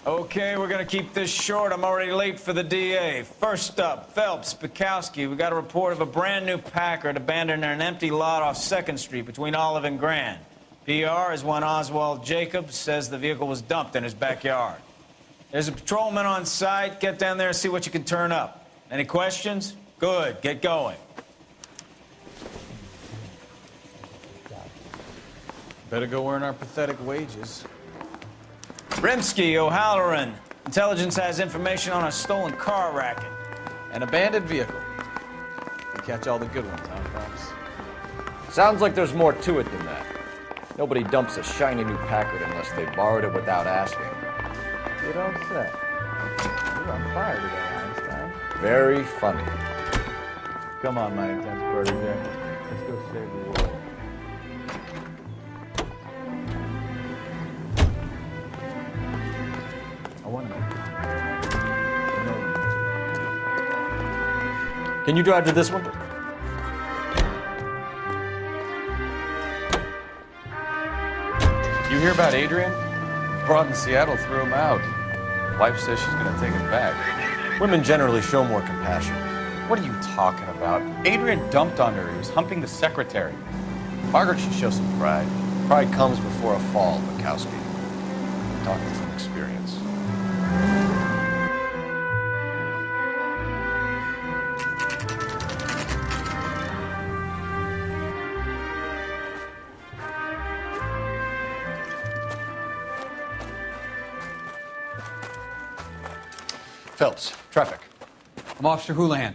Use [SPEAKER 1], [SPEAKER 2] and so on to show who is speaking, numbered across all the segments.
[SPEAKER 1] Okay, we're gonna keep this short. I'm already late for the DA. First up, Phelps, Bukowski. We got a report of a brand new Packard abandoned in an empty lot off 2nd Street between Olive and Grand. PR is one Oswald Jacobs says the vehicle was dumped in his backyard. There's a patrolman on site. Get down there and see what you can turn up. Any questions? Good, get going. Better go earn our pathetic wages. Rimsky, O'Halloran. Intelligence has information on a stolen car racket.
[SPEAKER 2] An abandoned vehicle. You catch all the good ones, huh, Phelps?
[SPEAKER 3] Sounds like there's more to it than that. Nobody dumps a shiny new Packard unless they borrowed it without asking.
[SPEAKER 2] You don't say. You're on fire today, Einstein.
[SPEAKER 3] Very funny.
[SPEAKER 2] Come on, my intense protege. Let's go save the world.
[SPEAKER 3] Can you drive to this one?
[SPEAKER 2] You hear about Adrian? Broad in Seattle threw him out. Wife says she's gonna take him back.
[SPEAKER 3] Women generally show more compassion.
[SPEAKER 2] What are you talking about? Adrian dumped on her. He was humping the secretary. Margaret should show some pride.
[SPEAKER 3] Pride comes before a fall, Bukowski. Talking from experience. Phelps, traffic.
[SPEAKER 4] I'm Officer Houlihan.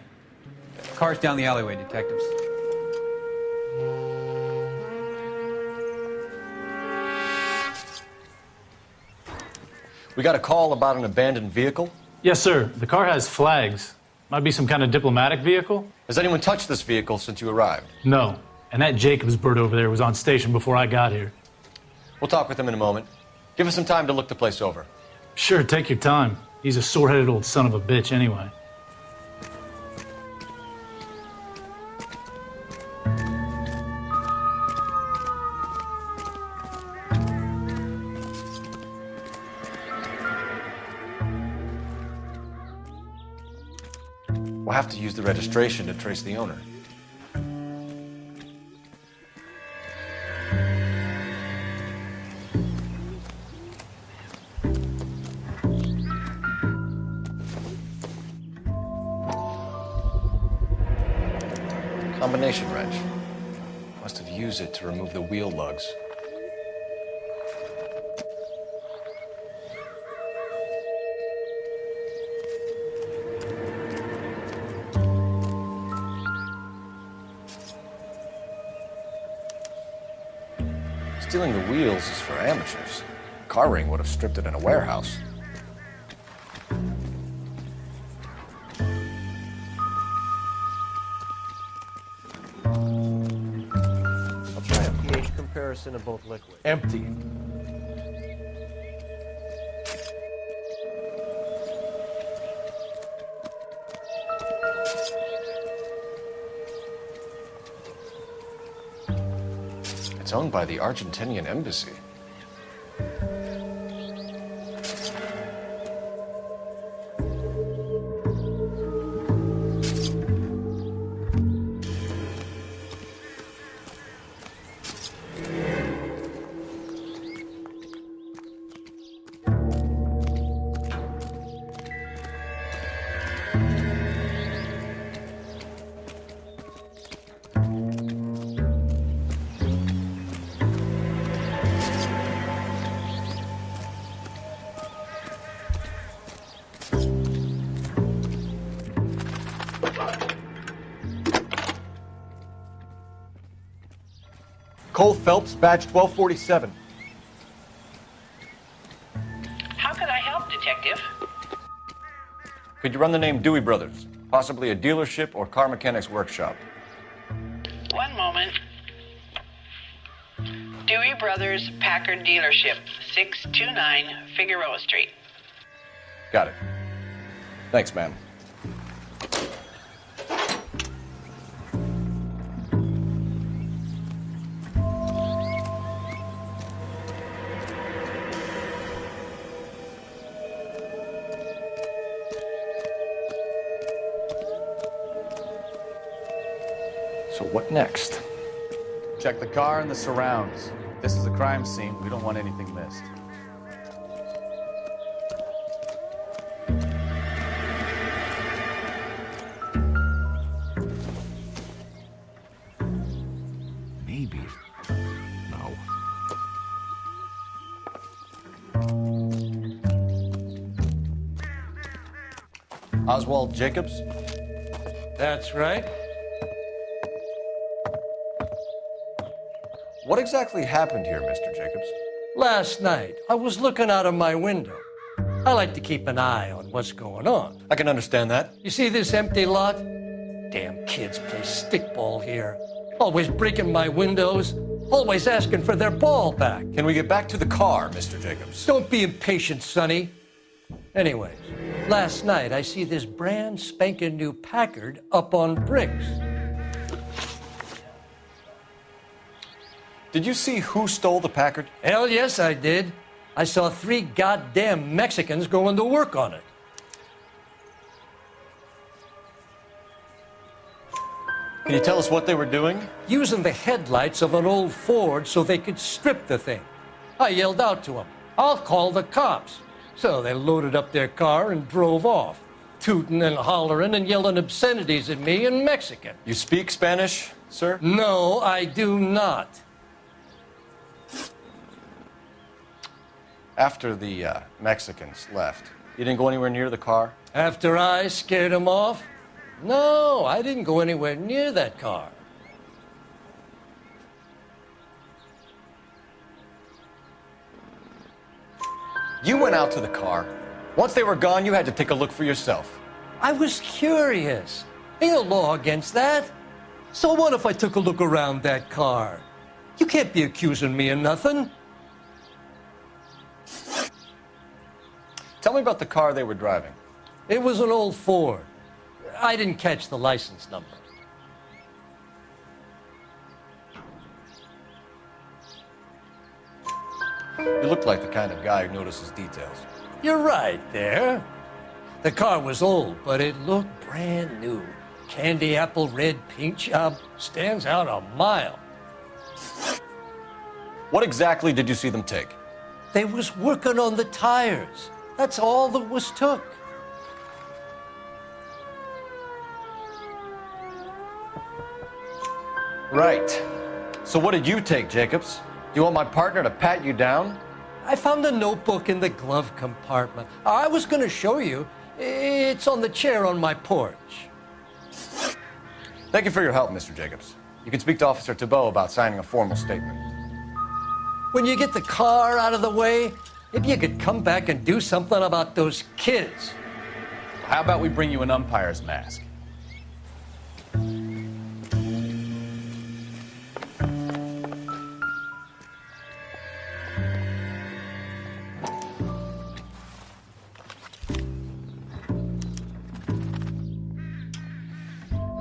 [SPEAKER 4] Car's down the alleyway, detectives.
[SPEAKER 3] We got a call about an abandoned vehicle.
[SPEAKER 5] Yes, sir. The car has flags. Might be some kind of diplomatic vehicle.
[SPEAKER 3] Has anyone touched this vehicle since you arrived?
[SPEAKER 5] No. And that Jacobs bird over there was on station before I got here.
[SPEAKER 3] We'll talk with him in a moment. Give us some time to look the place over.
[SPEAKER 5] Sure, take your time. He's a sore-headed old son of a bitch anyway.
[SPEAKER 3] We'll have to use the registration to trace the owner. Combination wrench. Must have used it to remove the wheel lugs. Stealing the wheels is for amateurs. Car ring would have stripped it in a warehouse. I'll try a pH comparison of both liquids.
[SPEAKER 2] Empty.
[SPEAKER 3] It's owned by the Argentinian embassy. Cole Phelps, badge 1247.
[SPEAKER 6] How can I help, Detective?
[SPEAKER 3] Could you run the name Dewey Brothers? Possibly a dealership or car mechanics workshop.
[SPEAKER 6] One moment. Dewey Brothers Packard Dealership, 629 Figueroa Street.
[SPEAKER 3] Got it. Thanks, ma'am. So what next?
[SPEAKER 2] Check the car and the surrounds. If this is a crime scene, we don't want anything missed.
[SPEAKER 7] Maybe. No.
[SPEAKER 3] Oswald Jacobs?
[SPEAKER 8] That's right.
[SPEAKER 3] What exactly happened here, Mr. Jacobs?
[SPEAKER 8] Last night, I was looking out of my window. I like to keep an eye on what's going on.
[SPEAKER 3] I can understand that.
[SPEAKER 8] You see this empty lot? Damn kids play stickball here. Always breaking my windows, always asking for their ball back.
[SPEAKER 3] Can we get back to the car, Mr. Jacobs?
[SPEAKER 8] Don't be impatient, Sonny. Anyways, last night I see this brand spanking new Packard up on bricks.
[SPEAKER 3] Did you see who stole the Packard?
[SPEAKER 8] Hell yes, I did. I saw 3 goddamn Mexicans going to work on it.
[SPEAKER 3] Can you tell us what they were doing?
[SPEAKER 8] Using the headlights of an old Ford so they could strip the thing. I yelled out to them, "I'll call the cops." So they loaded up their car and drove off, tooting and hollering and yelling obscenities at me in Mexican.
[SPEAKER 3] You speak Spanish, sir?
[SPEAKER 8] No, I do not.
[SPEAKER 3] After the Mexicans left, you didn't go anywhere near the car?
[SPEAKER 8] After I scared them off? No, I didn't go anywhere near that car.
[SPEAKER 3] You went out to the car. Once they were gone, you had to take a look for yourself.
[SPEAKER 8] I was curious. Ain't no law against that. So what if I took a look around that car? You can't be accusing me of nothing.
[SPEAKER 3] Tell me about the car they were driving.
[SPEAKER 8] It was an old Ford. I didn't catch the license number.
[SPEAKER 3] You look like the kind of guy who notices details.
[SPEAKER 8] You're right there. The car was old, but it looked brand new. Candy apple red paint job stands out a mile.
[SPEAKER 3] What exactly did you see them take?
[SPEAKER 8] They was working on the tires. That's all that was took.
[SPEAKER 3] Right. So what did you take, Jacobs? Do you want my partner to pat you down?
[SPEAKER 8] I found a notebook in the glove compartment. I was going to show you. It's on the chair on my porch.
[SPEAKER 3] Thank you for your help, Mr. Jacobs. You can speak to Officer Thibault about signing a formal statement.
[SPEAKER 8] When you get the car out of the way, maybe you could come back and do something about those kids.
[SPEAKER 2] How about we bring you an umpire's mask?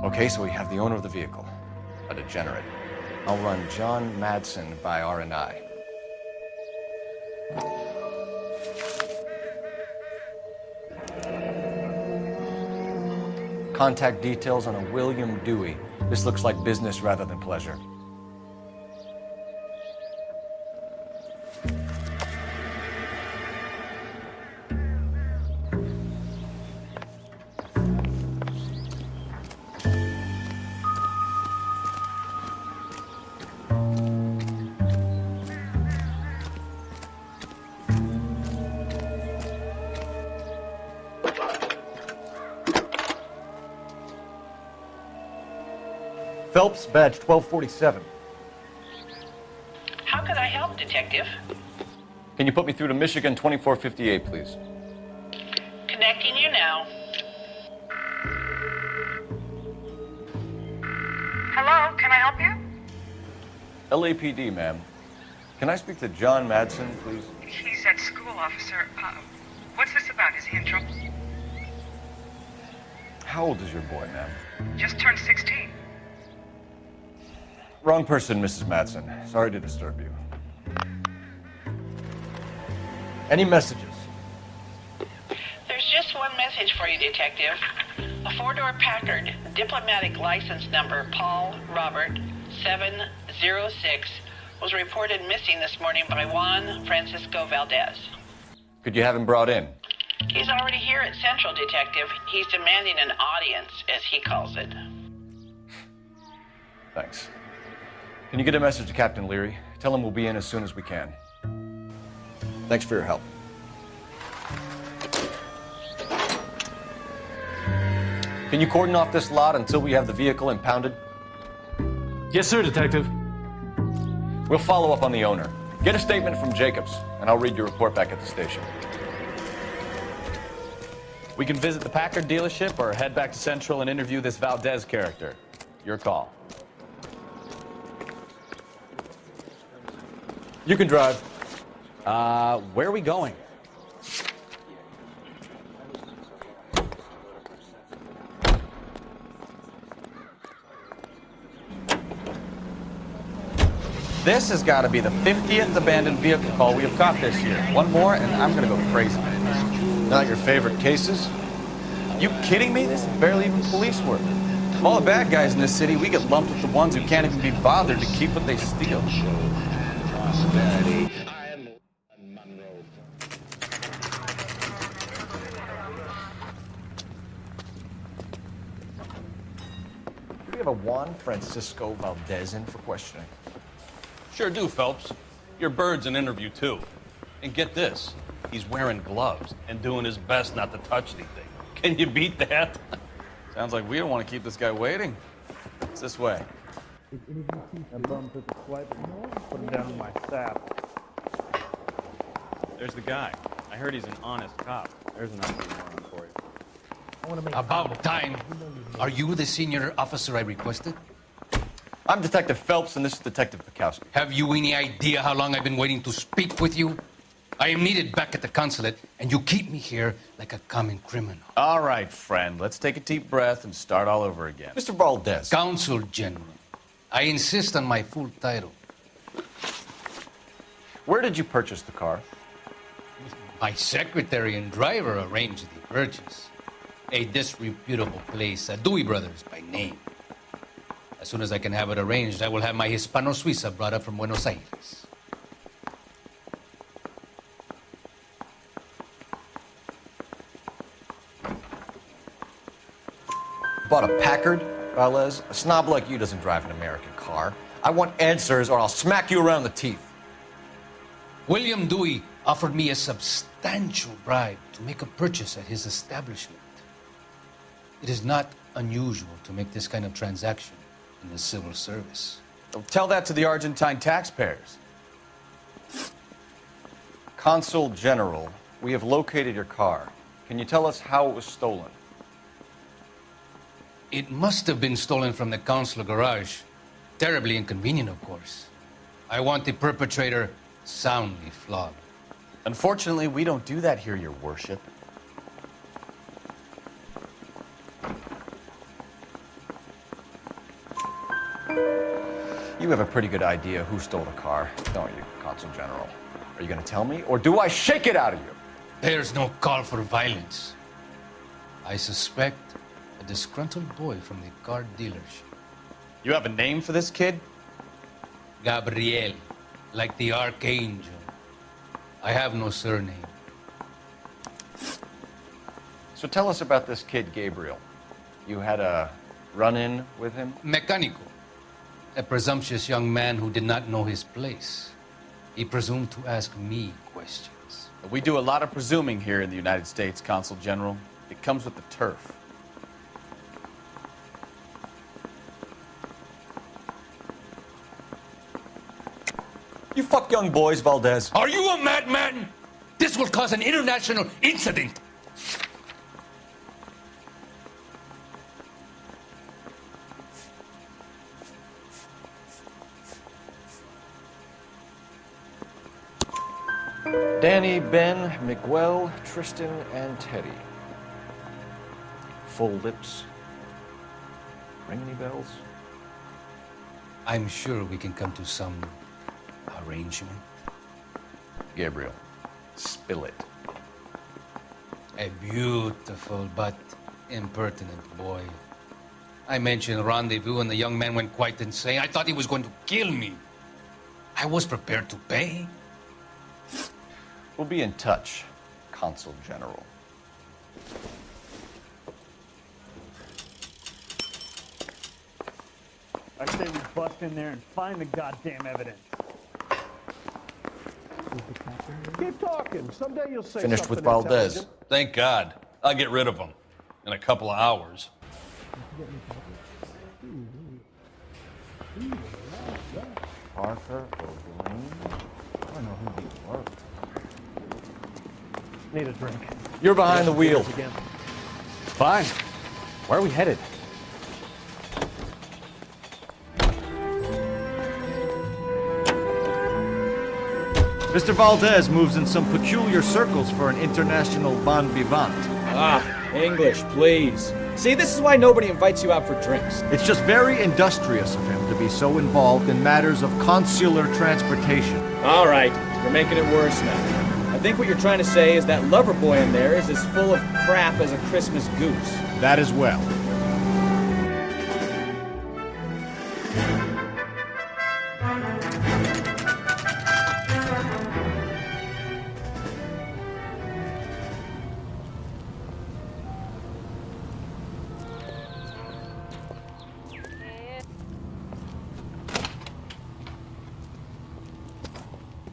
[SPEAKER 3] Okay, so we have the owner of the vehicle, a degenerate. I'll run John Madsen by R&I. Contact details on a William Dewey. This looks like business rather than pleasure. Phelps, badge 1247.
[SPEAKER 6] How could I help, Detective?
[SPEAKER 3] Can you put me through to Michigan 2458, please?
[SPEAKER 6] Connecting you now.
[SPEAKER 9] Hello, can I help you?
[SPEAKER 3] LAPD, ma'am. Can I speak to John Madsen, please?
[SPEAKER 9] He's at school, officer. What's this about? Is he in trouble?
[SPEAKER 3] How old is your boy, ma'am?
[SPEAKER 9] Just turned 16.
[SPEAKER 3] Wrong person, Mrs. Madsen. Sorry to disturb you. Any messages?
[SPEAKER 6] There's just one message for you, Detective. A 4-door Packard Diplomatic license number Paul Robert 706 was reported missing this morning by Juan Francisco Valdez.
[SPEAKER 3] Could you have him brought in?
[SPEAKER 6] He's already here at Central, Detective. He's demanding an audience, as he calls it.
[SPEAKER 3] Thanks. Can you get a message to Captain Leary? Tell him we'll be in as soon as we can. Thanks for your help. Can you cordon off this lot until we have the vehicle impounded?
[SPEAKER 5] Yes, sir, Detective.
[SPEAKER 3] We'll follow up on the owner. Get a statement from Jacobs, and I'll read your report back at the station.
[SPEAKER 2] We can visit the Packard dealership or head back to Central and interview this Valdez character. Your call.
[SPEAKER 3] You can drive.
[SPEAKER 2] Where are we going? This has got to be the 50th abandoned vehicle call we have caught this year. One more, and I'm going to go crazy.
[SPEAKER 3] Not your favorite cases?
[SPEAKER 2] You kidding me? This is barely even police work. Of all the bad guys in this city, we get lumped with the ones who can't even be bothered to keep what they steal.
[SPEAKER 3] Do we have a Juan Francisco Valdez in for questioning?
[SPEAKER 10] Sure do, Phelps. Your bird's an interview, too. And get this, he's wearing gloves and doing his best not to touch anything. Can you beat that?
[SPEAKER 2] Sounds like we don't want to keep this guy waiting. It's this way.
[SPEAKER 11] There's the guy. I heard he's an honest cop. There's an oxymoron for you.
[SPEAKER 12] About time. Are you the senior officer I requested?
[SPEAKER 3] I'm Detective Phelps, and this is Detective Bukowski.
[SPEAKER 12] Have you any idea how long I've been waiting to speak with you? I am needed back at the consulate, and you keep me here like a common criminal.
[SPEAKER 2] All right, friend. Let's take a deep breath and start all over again.
[SPEAKER 3] Mr. Valdez.
[SPEAKER 12] Consul General. I insist on my full title.
[SPEAKER 3] Where did you purchase the car?
[SPEAKER 12] My secretary and driver arranged the purchase. A disreputable place, Dewey Brothers by name. As soon as I can have it arranged, I will have my Hispano Suiza brought up from Buenos Aires.
[SPEAKER 3] Bought a Packard, Valdez? A snob like you doesn't drive an American car. I want answers or I'll smack you around the teeth.
[SPEAKER 12] William Dewey offered me a substantial bribe to make a purchase at his establishment. It is not unusual to make this kind of transaction in the civil service.
[SPEAKER 2] Tell that to the Argentine taxpayers.
[SPEAKER 3] Consul General, we have located your car. Can you tell us how it was stolen?
[SPEAKER 12] It must have been stolen from the consular garage. Terribly inconvenient, of course. I want the perpetrator soundly flogged.
[SPEAKER 2] Unfortunately, we don't do that here, Your Worship.
[SPEAKER 3] You have a pretty good idea who stole the car, don't you, Consul General? Are you going to tell me, or do I shake it out of you?
[SPEAKER 12] There's no call for violence. I suspect a disgruntled boy from the car dealership.
[SPEAKER 2] You have a name for this kid?
[SPEAKER 12] Gabriel, like the archangel. I have no surname.
[SPEAKER 3] So tell us about this kid, Gabriel. You had a run-in with him?
[SPEAKER 12] Mecánico. A presumptuous young man who did not know his place. He presumed to ask me questions.
[SPEAKER 2] We do a lot of presuming here in the United States, Consul General. It comes with the turf.
[SPEAKER 3] You fuck young boys, Valdez.
[SPEAKER 12] Are you a madman? This will cause an international incident.
[SPEAKER 3] Danny, Ben, Miguel, Tristan, and Teddy. Full lips. Ring any bells?
[SPEAKER 12] I'm sure we can come to some arrangement.
[SPEAKER 3] Gabriel, spill it.
[SPEAKER 12] A beautiful but impertinent boy. I mentioned rendezvous, and the young man went quite insane. I thought he was going to kill me. I was prepared to pay.
[SPEAKER 3] We'll be in touch, Consul General.
[SPEAKER 11] I say we bust in there and find the goddamn evidence.
[SPEAKER 13] Keep talking. Someday you'll say
[SPEAKER 3] Finished with
[SPEAKER 13] something
[SPEAKER 3] Valdez.
[SPEAKER 13] intelligent.
[SPEAKER 10] Thank God. I'll get rid of him in a couple of hours.
[SPEAKER 2] Parker or Green? I don't know who these were.
[SPEAKER 11] Need a drink.
[SPEAKER 3] You're behind the wheel.
[SPEAKER 11] Again.
[SPEAKER 2] Fine. Where are we headed?
[SPEAKER 14] Mr. Valdez moves in some peculiar circles for an international bon vivant.
[SPEAKER 15] Ah, English, please. See, this is why nobody invites you out for drinks.
[SPEAKER 14] It's just very industrious of him to be so involved in matters of consular transportation.
[SPEAKER 15] All right, you're making it worse now. I think what you're trying to say is that lover boy in there is as full of crap as a Christmas goose.
[SPEAKER 14] That as well.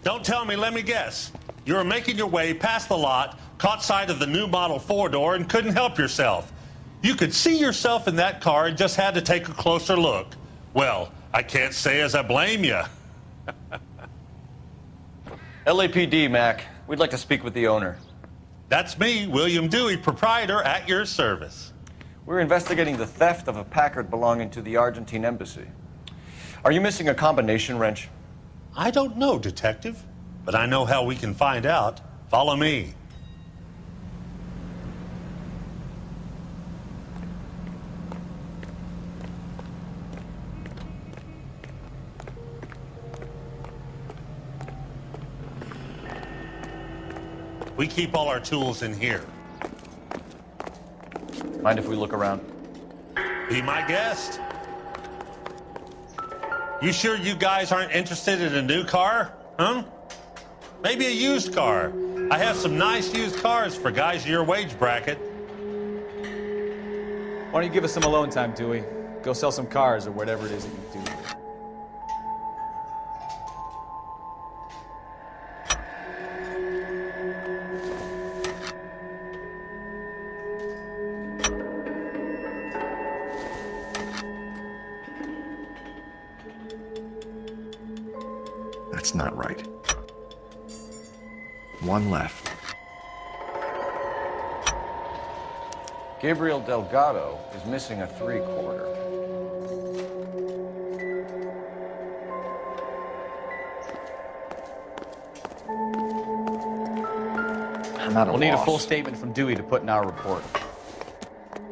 [SPEAKER 16] Don't tell me, let me guess. You were making your way past the lot, caught sight of the new model 4-door, and couldn't help yourself. You could see yourself in that car and just had to take a closer look. Well, I can't say as I blame you.
[SPEAKER 3] LAPD, Mac. We'd like to speak with the owner.
[SPEAKER 16] That's me, William Dewey, proprietor, at your service.
[SPEAKER 3] We're investigating the theft of a Packard belonging to the Argentine embassy. Are you missing a combination wrench?
[SPEAKER 16] I don't know, Detective, but I know how we can find out. Follow me. We keep all our tools in here.
[SPEAKER 3] Mind if we look around?
[SPEAKER 16] Be my guest. You sure you guys aren't interested in a new car? Huh? Maybe a used car. I have some nice used cars for guys in your wage bracket.
[SPEAKER 15] Why don't you give us some alone time, Dewey? Go sell some cars or whatever it is that you do.
[SPEAKER 14] That's not right. One left.
[SPEAKER 3] Gabriel Delgado is missing a 3/4. I'm at a
[SPEAKER 2] We'll need a
[SPEAKER 3] loss.
[SPEAKER 2] full statement from Dewey to put in our report.
[SPEAKER 14] I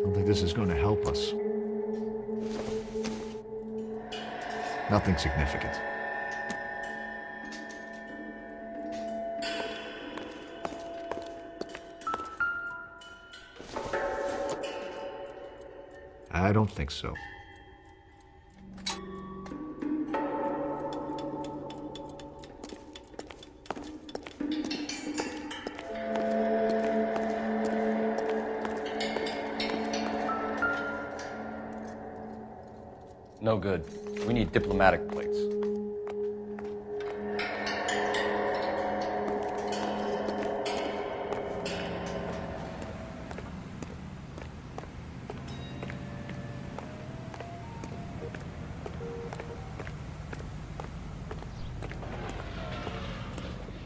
[SPEAKER 14] don't think this is going to help us. Nothing significant. I don't think so.
[SPEAKER 3] No good. We need diplomatic plates.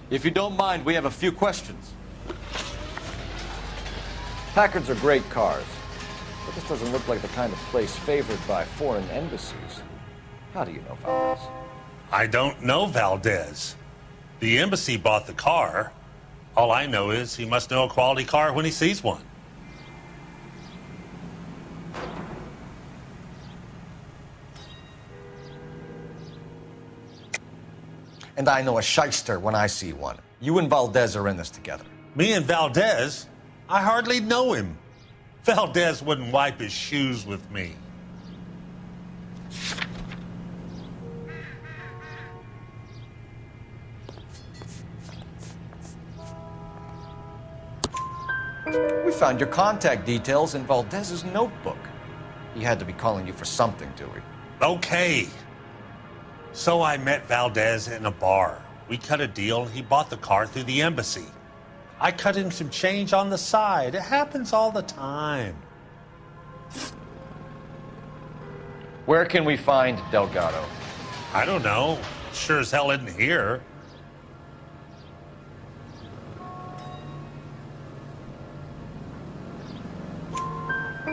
[SPEAKER 3] If you don't mind, we have a few questions. Packards are great cars, but this doesn't look like the kind of place favored by foreign embassies. How do you know Valdez?
[SPEAKER 16] I don't know Valdez. The embassy bought the car. All I know is he must know a quality car when he sees one.
[SPEAKER 3] And I know a shyster when I see one. You and Valdez are in this together.
[SPEAKER 16] Me and Valdez? I hardly know him. Valdez wouldn't wipe his shoes with me.
[SPEAKER 3] We found your contact details in Valdez's notebook. He had to be calling you for something, Dewey.
[SPEAKER 16] Okay. So I met Valdez in a bar. We cut a deal and he bought the car through the embassy. I cut him some change on the side. It happens all the time.
[SPEAKER 3] Where can we find Delgado?
[SPEAKER 16] I don't know. Sure as hell isn't here.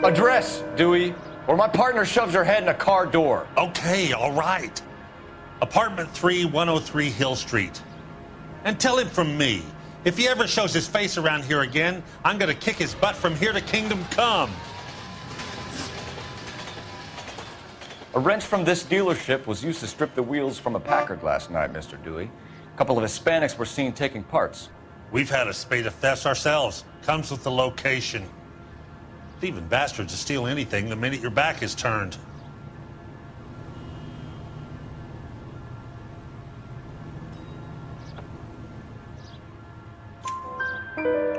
[SPEAKER 3] Address, Dewey, or my partner shoves her head in a car door.
[SPEAKER 16] Okay, all right. Apartment 3, 103 Hill Street. And tell him from me, if he ever shows his face around here again, I'm gonna kick his butt from here to Kingdom Come.
[SPEAKER 3] A wrench from this dealership was used to strip the wheels from a Packard last night, Mr. Dewey. A couple of Hispanics were seen taking parts.
[SPEAKER 16] We've had a spate of thefts ourselves. Comes with the location. Thieving bastards will steal anything the minute your back is turned.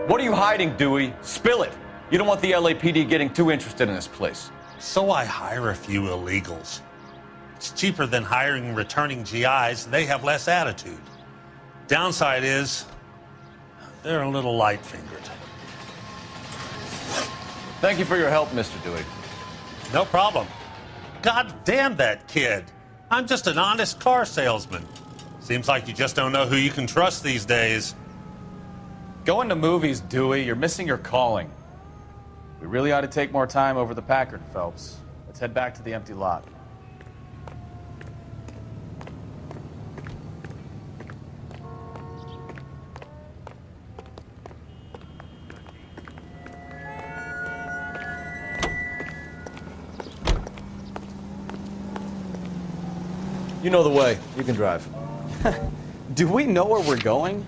[SPEAKER 3] What are you hiding, Dewey? Spill it. You don't want the LAPD getting too interested in this place.
[SPEAKER 16] So I hire a few illegals. It's cheaper than hiring returning GIs. They have less attitude. Downside is, they're a little light-fingered.
[SPEAKER 3] Thank you for your help, Mr. Dewey.
[SPEAKER 16] No problem. God damn that kid. I'm just an honest car salesman. Seems like you just don't know who you can trust these days.
[SPEAKER 2] Going to movies, Dewey. You're missing your calling. We really ought to take more time over the Packard, Phelps. Let's head back to the empty lot.
[SPEAKER 3] You know the way. You can drive.
[SPEAKER 11] Do we know where we're going?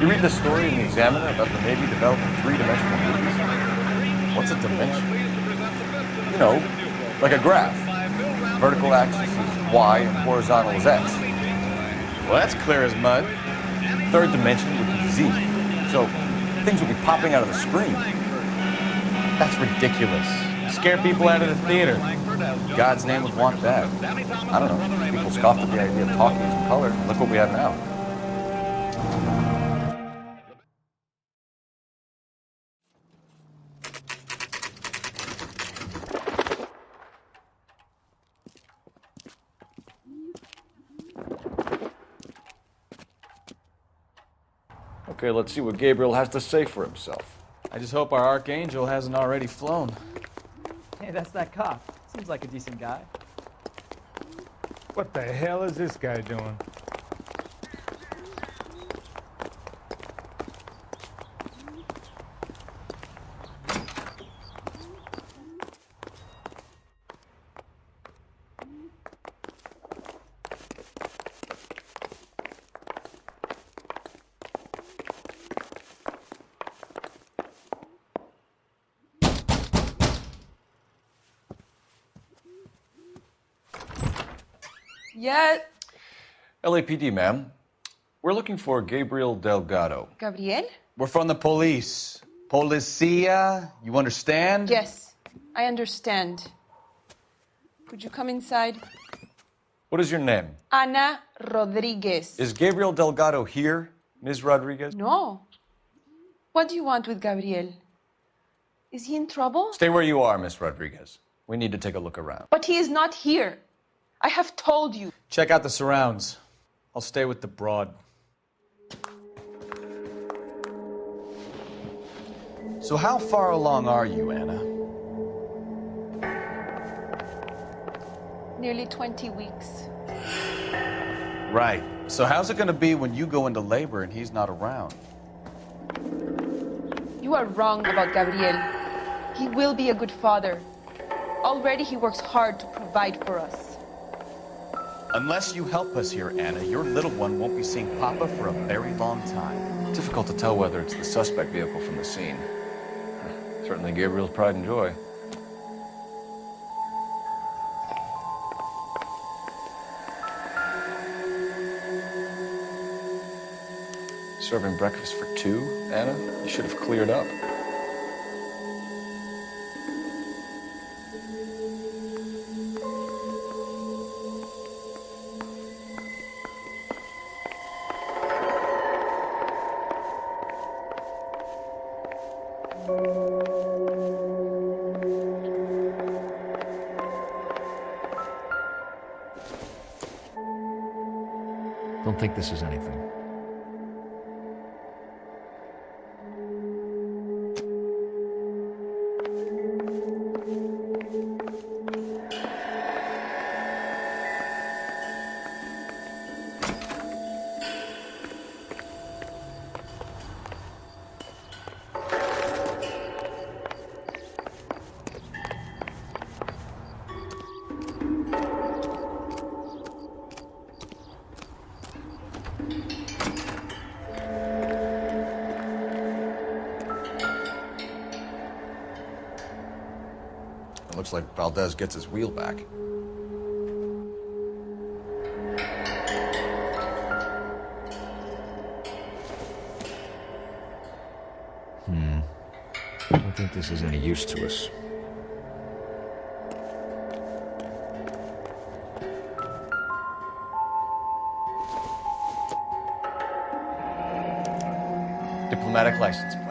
[SPEAKER 3] You read the story in the Examiner about the Navy developing three-dimensional movies? What's a dimension? You know, like a graph. Vertical axis is Y and horizontal is X.
[SPEAKER 2] Well, that's clear as mud.
[SPEAKER 3] Third dimension would be Z. So things would be popping out of the screen.
[SPEAKER 2] That's ridiculous. Scare people out of the theater. God's name would want that.
[SPEAKER 3] I don't know. People scoffed at the idea of talkies in color. Look what we have now. Okay, let's see what Gabriel has to say for himself.
[SPEAKER 2] I just hope our archangel hasn't already flown.
[SPEAKER 17] Hey, that's that cop. Seems like a decent guy.
[SPEAKER 18] What the hell is this guy doing?
[SPEAKER 19] Yeah.
[SPEAKER 3] LAPD, ma'am. We're looking for Gabriel Delgado.
[SPEAKER 19] Gabriel?
[SPEAKER 2] We're from the police. Policia, you understand?
[SPEAKER 19] Yes, I understand. Could you come inside?
[SPEAKER 3] What is your name?
[SPEAKER 19] Ana Rodriguez.
[SPEAKER 3] Is Gabriel Delgado here, Ms. Rodriguez?
[SPEAKER 19] No. What do you want with Gabriel? Is he in trouble?
[SPEAKER 3] Stay where you are, Ms. Rodriguez. We need to take a look around.
[SPEAKER 19] But he is not here. I have told you.
[SPEAKER 2] Check out the surrounds. I'll stay with the broad. So how far along are you, Anna?
[SPEAKER 19] Nearly 20 weeks.
[SPEAKER 2] Right. So how's it going to be when you go into labor and he's not around?
[SPEAKER 19] You are wrong about Gabriel. He will be a good father. Already he works hard to provide for us.
[SPEAKER 2] Unless you help us here, Anna, your little one won't be seeing Papa for a very long time.
[SPEAKER 3] Difficult to tell whether it's the suspect vehicle from the scene. Certainly Gabriel's pride and joy. Serving breakfast for two, Anna? You should have cleared up.
[SPEAKER 7] Don't think this is anything.
[SPEAKER 3] Looks like Valdez gets his wheel back.
[SPEAKER 7] I don't think this is any use to us.
[SPEAKER 3] Diplomatic license plates.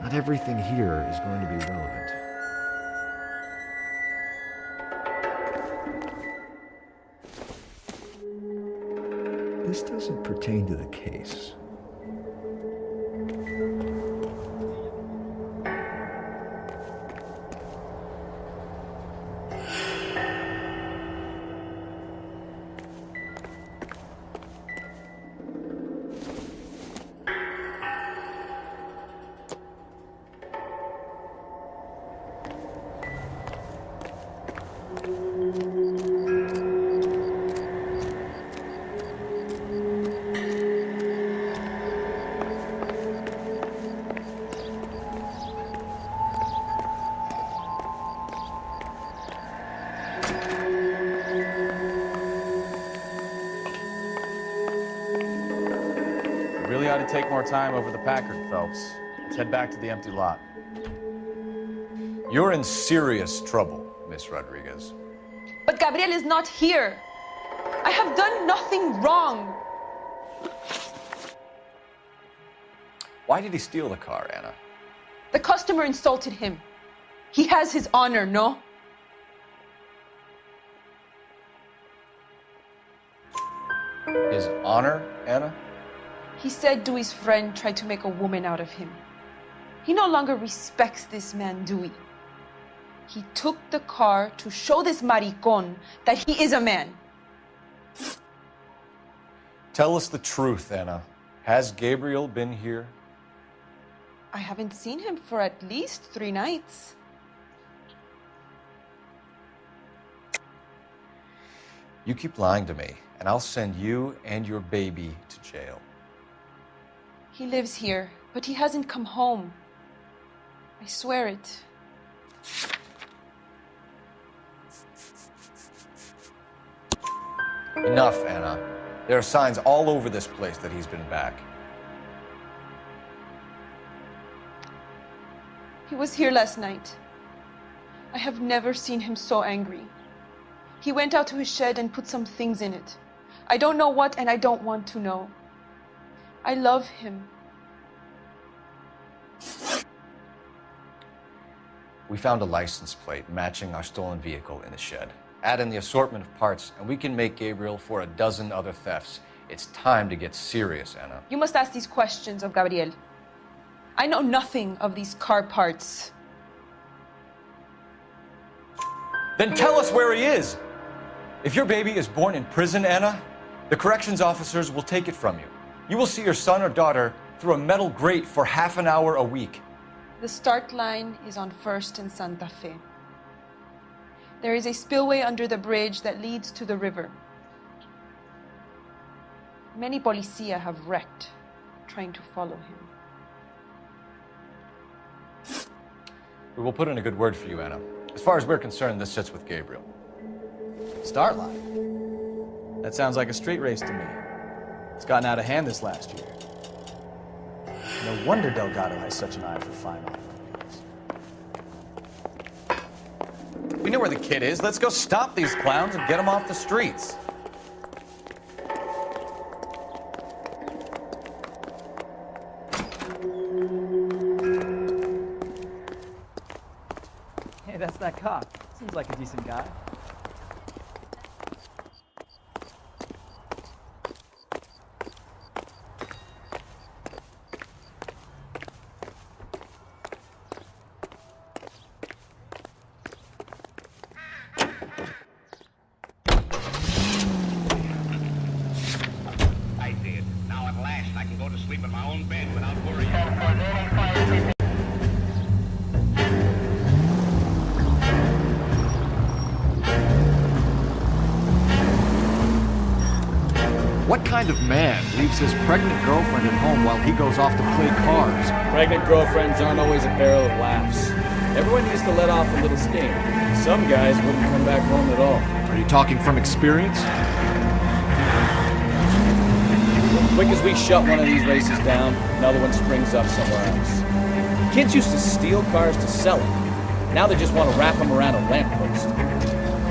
[SPEAKER 7] Not everything here is going to be relevant. This doesn't pertain to the case.
[SPEAKER 2] Really ought to take more time over the Packard, Phelps. Let's head back to the empty lot.
[SPEAKER 3] You're in serious trouble, Miss Rodriguez.
[SPEAKER 19] But Gabriel is not here. I have done nothing wrong.
[SPEAKER 3] Why did he steal the car, Anna?
[SPEAKER 19] The customer insulted him. He has his honor, no?
[SPEAKER 3] His honor, Anna?
[SPEAKER 19] He said Dewey's friend tried to make a woman out of him. He no longer respects this man, Dewey. He took the car to show this maricón that he is a man.
[SPEAKER 3] Tell us the truth, Anna. Has Gabriel been here?
[SPEAKER 19] I haven't seen him for at least 3 nights.
[SPEAKER 3] You keep lying to me, and I'll send you and your baby to jail.
[SPEAKER 19] He lives here, but he hasn't come home. I swear it.
[SPEAKER 3] Enough, Anna. There are signs all over this place that he's been back.
[SPEAKER 19] He was here last night. I have never seen him so angry. He went out to his shed and put some things in it. I don't know what, and I don't want to know. I love him.
[SPEAKER 3] We found a license plate matching our stolen vehicle in the shed. Add in the assortment of parts, and we can make Gabriel for a dozen other thefts. It's time to get serious, Anna.
[SPEAKER 19] You must ask these questions of Gabriel. I know nothing of these car parts.
[SPEAKER 3] Then tell us where he is! If your baby is born in prison, Anna, the corrections officers will take it from you. You will see your son or daughter through a metal grate for half an hour a week.
[SPEAKER 19] The start line is on 1st and Santa Fe. There is a spillway under the bridge that leads to the river. Many policia have wrecked trying to follow him.
[SPEAKER 3] We will put in a good word for you, Anna. As far as we're concerned, this sits with Gabriel.
[SPEAKER 2] Start line? That sounds like a street race to me. It's gotten out of hand this last year. No wonder Delgado has such an eye for fine art. We know where the kid is. Let's go stop these clowns and get them off the streets.
[SPEAKER 17] Hey, that's that cop. Seems like a decent guy.
[SPEAKER 20] I did. Now at last I can go to sleep in my own bed without worrying.
[SPEAKER 14] What kind of man leaves his pregnant girlfriend at home while he goes off to play cards?
[SPEAKER 15] Pregnant girlfriends aren't always a barrel of laughs. Everyone needs to let off a little steam. Some guys wouldn't come back home at all.
[SPEAKER 14] Are you talking from experience?
[SPEAKER 15] Quick as we shut one of these races down, another one springs up somewhere else. Kids used to steal cars to sell them. Now they just want to wrap them around a lamppost.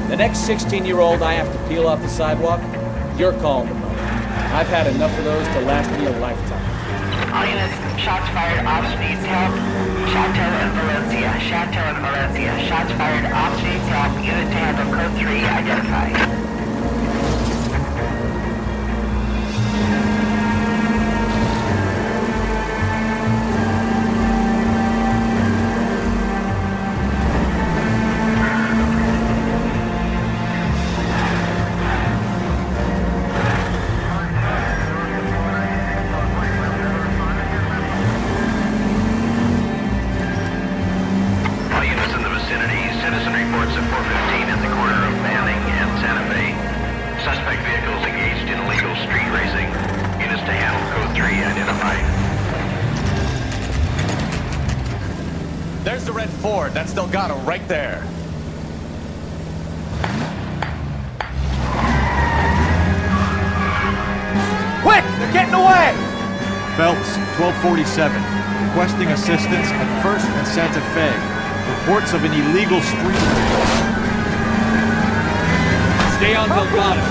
[SPEAKER 15] The next 16-year-old I have to peel off the sidewalk, you're calling the money. I've had enough of those to last me a lifetime.
[SPEAKER 6] All units, shots fired, ops needs help. Chateau and Valencia, Chateau and Valencia. Shots fired, ops needs help. Unit to handle code 3 identified.
[SPEAKER 2] There's the red Ford. That's Delgado right there.
[SPEAKER 14] Quick! They're getting away! Phelps, 1247. Requesting assistance at 1st and Santa Fe. Reports of an illegal street race.
[SPEAKER 15] Stay on Delgado.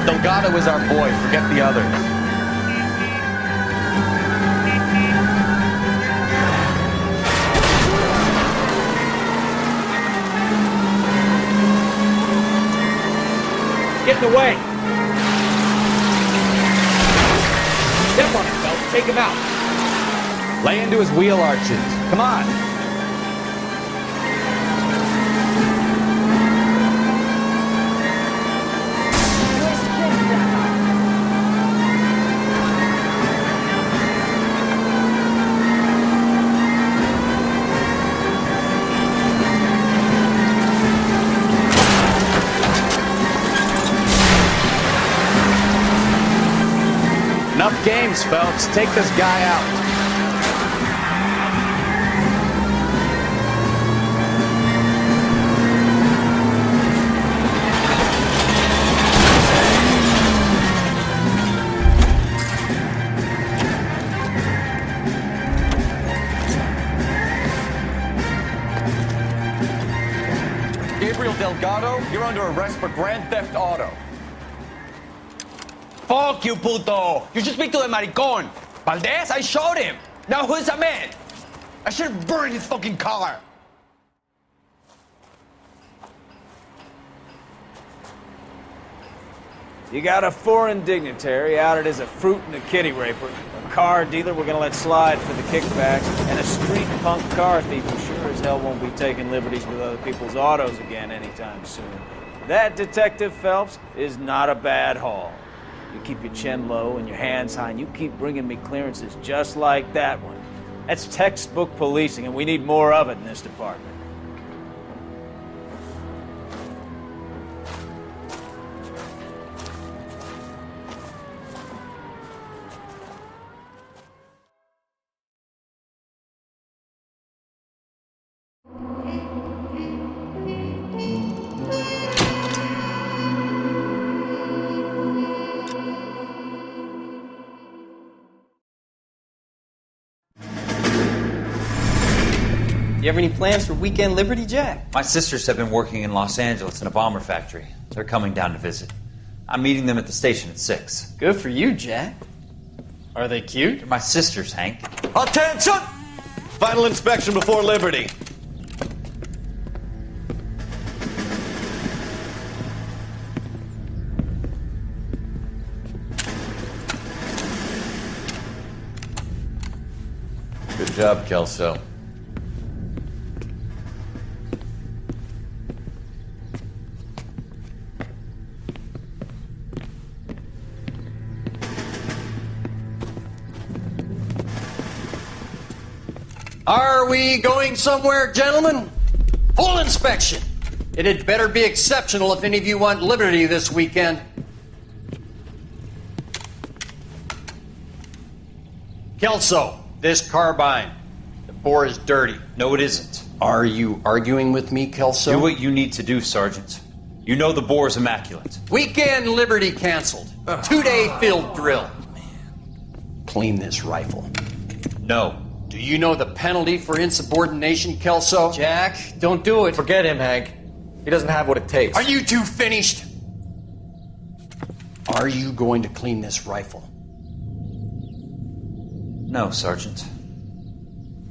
[SPEAKER 2] Delgado is our boy. Forget the others.
[SPEAKER 15] Getting away. Step on him, Phelps. Take him out.
[SPEAKER 2] Lay into his wheel arches. Come on. Enough games, Phelps. Take this guy out. Gabriel Delgado, you're under arrest for grand theft auto.
[SPEAKER 21] Fuck you, puto! You should speak to the maricon! Valdez, I showed him! Now who's the man? I should have burned his fucking car!
[SPEAKER 15] You got a foreign dignitary outed as a fruit and a kitty raper, a car dealer we're gonna let slide for the kickbacks, and a street punk car thief who sure as hell won't be taking liberties with other people's autos again anytime soon. That, Detective Phelps, is not a bad haul. You keep your chin low and your hands high, and you keep bringing me clearances just like that one. That's textbook policing, and we need more of it in this department.
[SPEAKER 1] You have any plans for weekend liberty, Jack?
[SPEAKER 22] My sisters have been working in Los Angeles in a bomber factory. They're coming down to visit. I'm meeting them at the station at 6.
[SPEAKER 1] Good for you, Jack. Are they cute?
[SPEAKER 22] They're my sisters, Hank.
[SPEAKER 10] Attention! Final inspection before liberty.
[SPEAKER 3] Good job, Kelso.
[SPEAKER 23] Are we going somewhere, gentlemen? Full inspection. It had better be exceptional if any of you want liberty this weekend. Kelso, this carbine. The bore is dirty.
[SPEAKER 22] No, it isn't.
[SPEAKER 23] Are you arguing with me, Kelso?
[SPEAKER 22] Do what you need to do, Sergeant. You know the bore is immaculate.
[SPEAKER 23] Weekend liberty canceled. 2-day field drill. Clean this rifle.
[SPEAKER 22] No.
[SPEAKER 23] Do you know the penalty for insubordination, Kelso?
[SPEAKER 1] Jack, don't do it.
[SPEAKER 11] Forget him, Hank. He doesn't have what it takes.
[SPEAKER 23] Are you two finished? Are you going to clean this rifle?
[SPEAKER 22] No, Sergeant.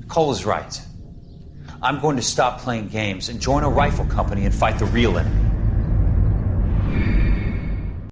[SPEAKER 22] Cole is right. I'm going to stop playing games and join a rifle company and fight the real enemy.